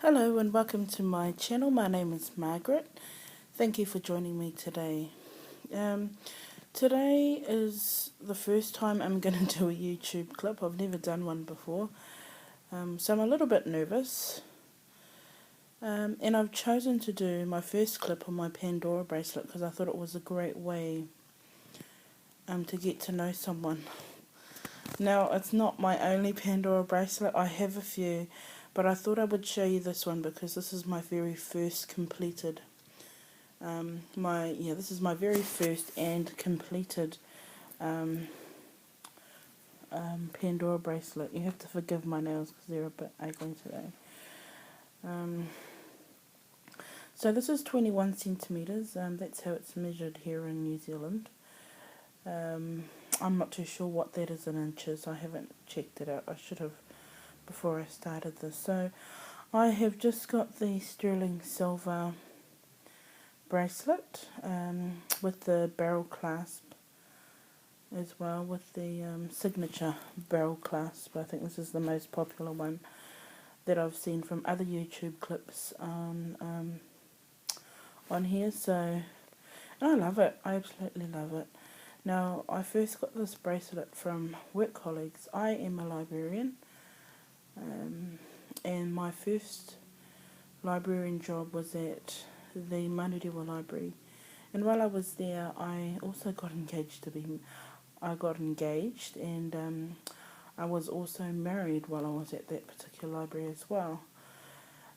Hello and welcome to my channel. My name is Margaret. Thank you for joining me today. Um, Today is the first time I'm going to do a YouTube clip. I've never done one before, so I'm a little bit nervous. And I've chosen to do my first clip on my Pandora bracelet because I thought it was a great way to get to know someone. Now, it's not my only Pandora bracelet. I have a few, but I thought I would show you this one because this is my very first completed. This is my very first and completed Pandora bracelet. You have to forgive my nails because they're a bit ugly today. So this is 21 centimetres. That's how it's measured here in New Zealand. I'm not too sure what that is in inches. I haven't checked it out. I should have before I started this. So I have just got the sterling silver bracelet with the barrel clasp as well, with the signature barrel clasp. I think this is the most popular one that I've seen from other YouTube clips on here. So, and I love it. I absolutely love it. Now, I first got this bracelet from work colleagues. I am a librarian, and my first librarian job was at the Manurewa Library. And while I was there, I also got engaged and I was also married while I was at that particular library as well.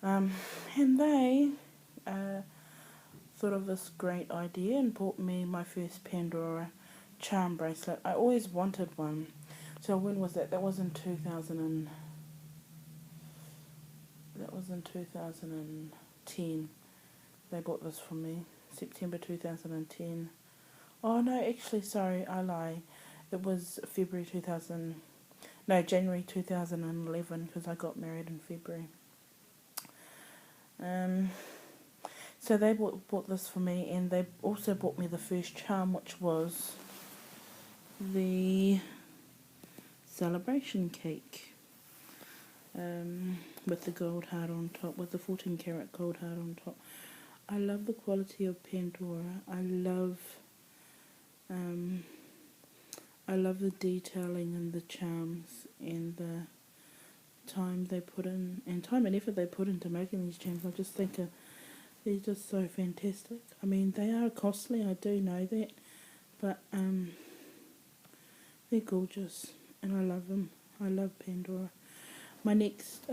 And they thought of this great idea and bought me my first Pandora charm bracelet. I always wanted one. So when was that? That was in 2010. They bought this for me. September 2010. Oh no, actually, sorry, I lie. It was January 2011 because I got married in February. So they bought this for me, and they also bought me the first charm, which was the celebration cake with the gold heart on top, with the 14 karat gold heart on top. I love the quality of Pandora. I love the detailing in the charms and the time they put in, and time and effort they put into making these charms. I just think they're just so fantastic. I mean, they are costly, I do know that, but they're gorgeous, and I love them. I love Pandora. My next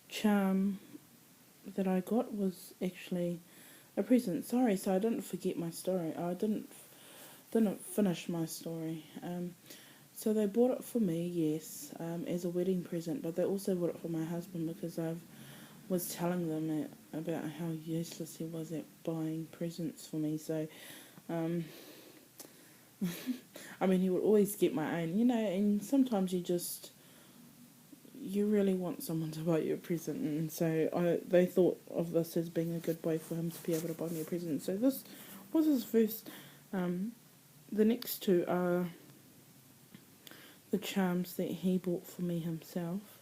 charm that I got was actually a present. Sorry, so I didn't forget my story. I didn't finish my story. So they bought it for me, yes, as a wedding present, but they also bought it for my husband because I was telling them about how useless he was at buying presents for me. So, I mean, he would always get my own, and sometimes you really want someone to buy you a present, and so they thought of this as being a good way for him to be able to buy me a present. So this was his first. The next two are the charms that he bought for me himself.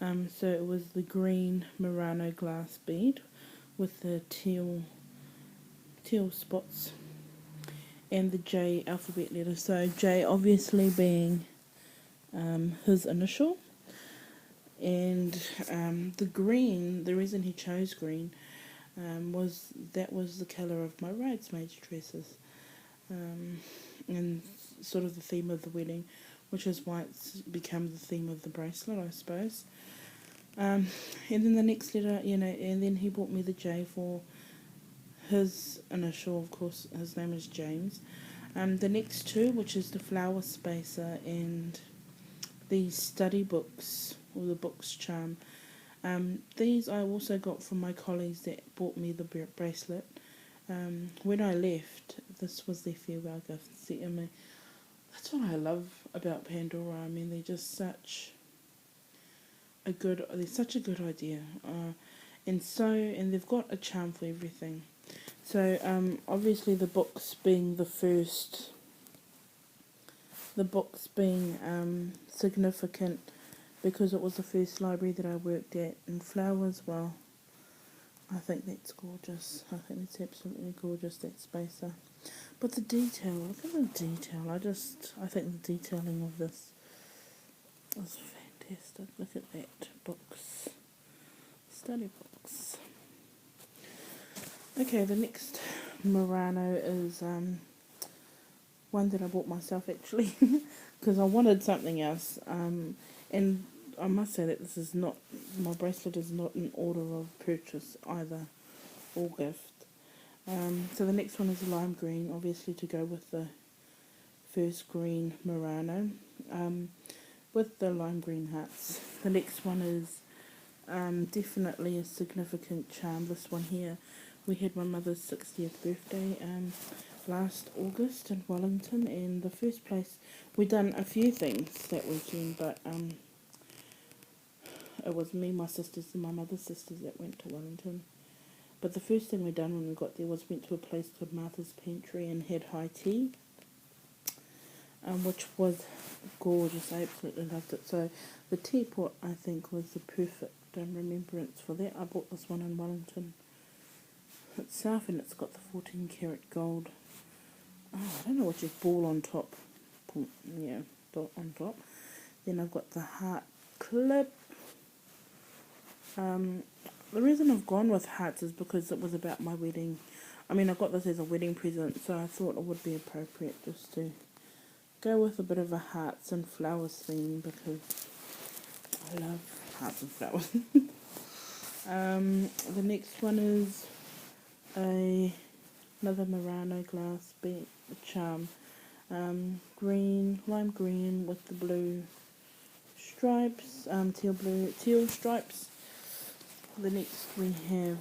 So it was the green Murano glass bead with the teal spots and the J alphabet letter. So J obviously being his initial. And the green, the reason he chose green was the colour of my bridesmaids' dresses. And sort of the theme of the wedding, which is why it's become the theme of the bracelet, I suppose. And then the next letter, and then he bought me the J for his initial, of course, his name is James. The next two, which is the flower spacer and the study books, or the books charm. These I also got from my colleagues that bought me the bracelet. When I left, this was their farewell gift. See, I mean, that's what I love about Pandora. I mean, they're such a good idea. And they've got a charm for everything. So, obviously the books being significant because it was the first library that I worked at, and flowers, well, I think that's gorgeous. I think it's absolutely gorgeous, that spacer. But the detail, look at the detail. I think the detailing of this is fantastic. Look at that. Books. Study books. Okay, the next Murano is one that I bought myself actually because I wanted something else. And I must say that this is not, my bracelet is not in order of purchase either, or gift. So the next one is lime green, obviously to go with the first green Murano, with the lime green hearts. The next one is definitely a significant charm. This one here, we had my mother's 60th birthday last August in Wellington, and the first place, we done a few things that weekend, but it was me, my sisters and my mother's sisters that went to Wellington. But the first thing we done when we got there was went to a place called Martha's Pantry and had high tea, which was gorgeous. I absolutely loved it. So the teapot, I think, was the perfect remembrance for that. I bought this one in Wellington itself, and it's got the 14 karat gold. Oh, I don't know what you ball on top. Yeah, dot on top. Then I've got the heart clip. The reason I've gone with hearts is because it was about my wedding. I mean, I got this as a wedding present, so I thought it would be appropriate just to go with a bit of a hearts and flowers theme, because I love hearts and flowers. The next one is another Murano glass bead charm. Green, lime green with the blue stripes, teal stripes. The next we have,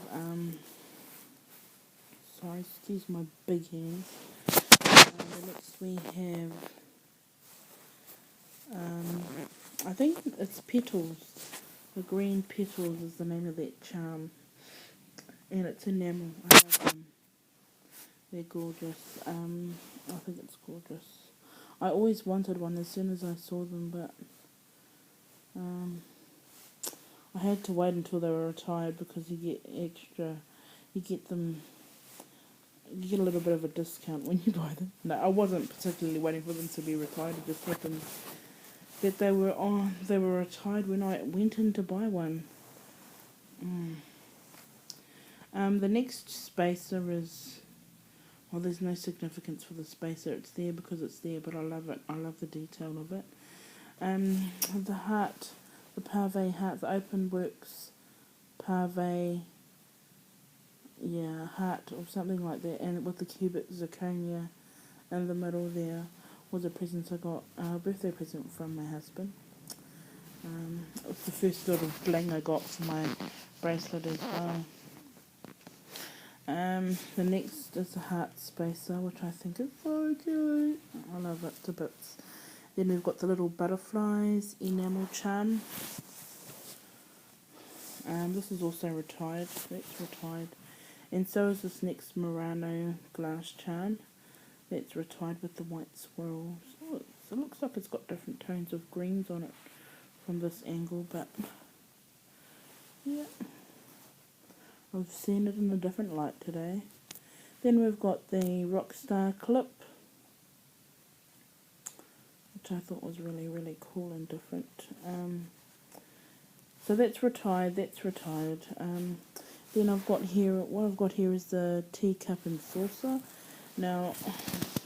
sorry, excuse my big hands. The next we have, I think it's petals. The green petals is the name of that charm, and it's enamel. I love them. They're gorgeous. I think it's gorgeous. I always wanted one as soon as I saw them, but I had to wait until they were retired, because you get you get a little bit of a discount when you buy them. No, I wasn't particularly waiting for them to be retired. It just happened that they were retired when I went in to buy one. The next spacer is, well, there's no significance for the spacer. It's there because it's there, but I love it. I love the detail of it. The heart, the pave heart, the open works pave, yeah, heart or something like that, and with the cubic zirconia in the middle there, was a present I got, a birthday present from my husband. It was the first little bling I got for my bracelet as well. The next is a heart spacer, which I think is so cute. I love it to bits. Then we've got the little butterflies enamel charm. This is also retired. That's retired. And so is this next Murano glass charm. That's retired with the white swirls. Oh, it looks like it's got different tones of greens on it from this angle, but yeah, I've seen it in a different light today. Then we've got the Rockstar clip, which I thought was really, really cool and different. So that's retired. Then I've got here, what I've got here is the teacup and saucer. Now,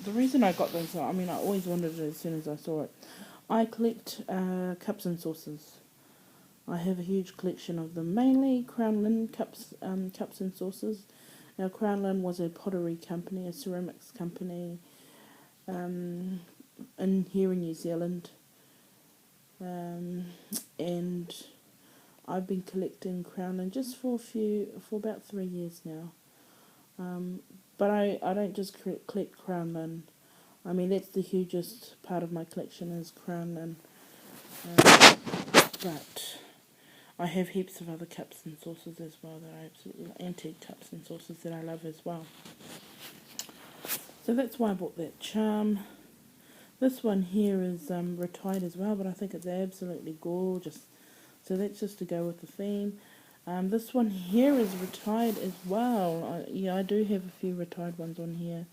the reason I got this, I mean, I always wanted it as soon as I saw it. I collect cups and saucers. I have a huge collection of them, mainly Crown Lynn cups and saucers. Now, Crown Lynn was a pottery company, a ceramics company, here in New Zealand, and I've been collecting Crown Lynn just for about 3 years now. But I don't just collect Crown Lynn. I mean, that's the hugest part of my collection is Crown Lynn. But I have heaps of other cups and saucers as well that I absolutely love. Antique cups and saucers that I love as well. So that's why I bought that charm. This one here is retired as well, but I think it's absolutely gorgeous. So that's just to go with the theme. This one here is retired as well. Yeah, I do have a few retired ones on here.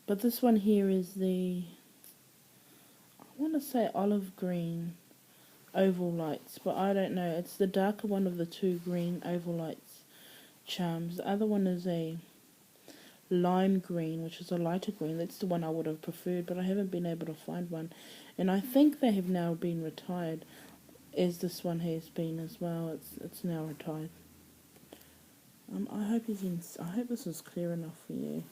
But this one here is the, I want to say olive green oval lights, but I don't know. It's the darker one of the two green oval lights charms. The other one is a lime green, which is a lighter green. That's the one I would have preferred, but I haven't been able to find one. And I think they have now been retired, as this one has been as well. It's now retired. I hope you can. I hope this is clear enough for you.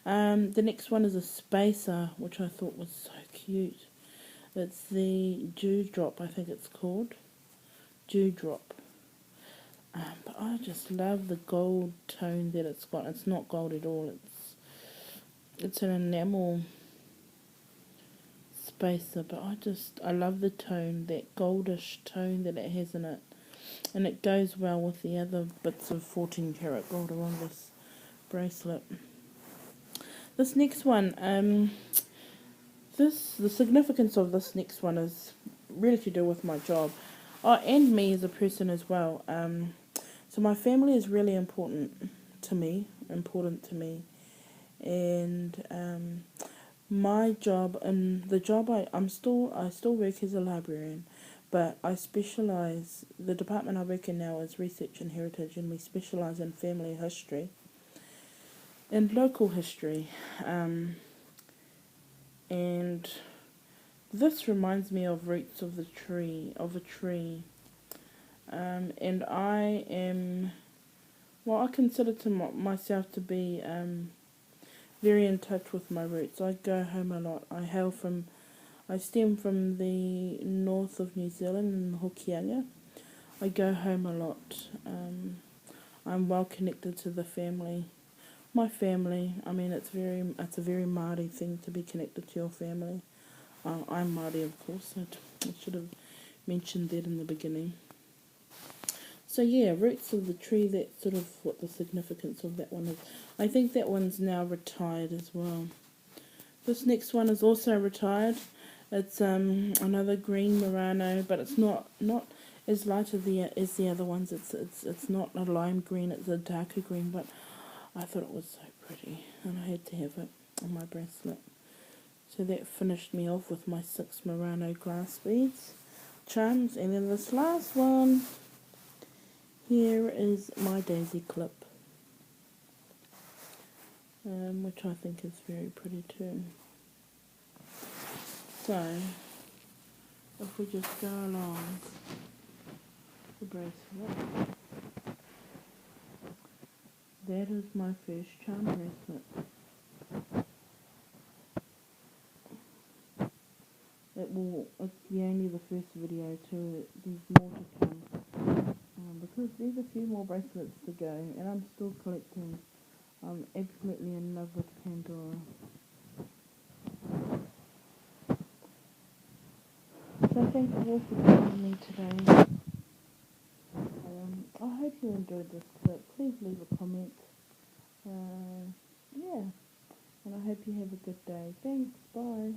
The next one is a spacer, which I thought was so cute. It's the Dewdrop, I think it's called. Dewdrop. But I just love the gold tone that it's got. It's not gold at all. It's an enamel spacer, but I love the tone, that goldish tone that it has in it. And it goes well with the other bits of 14 karat gold along this bracelet. This next one, the significance of this next one is really to do with my job, and me as a person as well. So my family is really important to me, and my job, and the job I still work as a librarian, but I specialise. The department I work in now is research and heritage, and we specialise in family history and local history. And this reminds me of roots of a tree. And I am, well, I consider myself to be very in touch with my roots. I go home a lot. I stem from the north of New Zealand in Hokianga. I go home a lot. I'm well connected to the family. My family. I mean, it's a very Māori thing to be connected to your family. I'm Māori, of course. I should have mentioned that in the beginning. So yeah, roots of the tree, that's sort of what the significance of that one is. I think that one's now retired as well. This next one is also retired. It's another green Murano, but it's not as light as the other ones. It's not a lime green, it's a darker green, but I thought it was so pretty, and I had to have it on my bracelet. So that finished me off with my 6 Murano glass beads charms, and then this last one here is my daisy clip, which I think is very pretty too. So if we just go along the bracelet, that is my first charm bracelet. It's only the first video too. There's more to come. Because there's a few more bracelets to go, and I'm still collecting. I'm absolutely in love with Pandora. So thank you all for joining me today. I hope you enjoyed this clip. Please leave a comment. Yeah, and I hope you have a good day. Thanks. Bye.